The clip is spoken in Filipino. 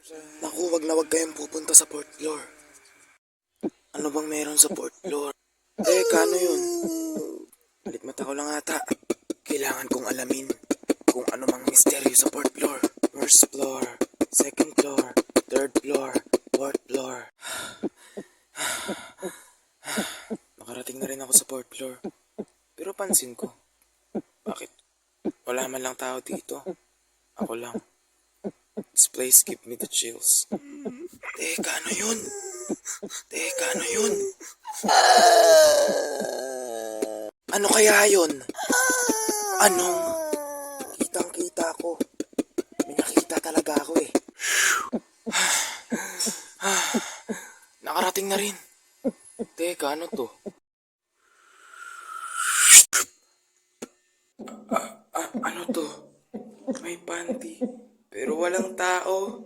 Naku, wag na wag kayong pupunta sa fourth floor. Ano bang meron sa fourth floor? Ano yun? Palit mata ko lang ata. Kailangan kong alamin kung ano mang misteryo sa fourth floor. First floor, second floor, third floor, fourth floor. Nakarating na rin ako sa fourth floor. Pero pansin ko, bakit wala man lang tao dito? Ako lang. This place give me the chills. Ano yun? Ano yun? Ano kaya yun? Anong? Kitang-kita ko. May nakita talaga ako eh. Nakarating na rin. Ano to? Ano to? May panty. Pero walang tao.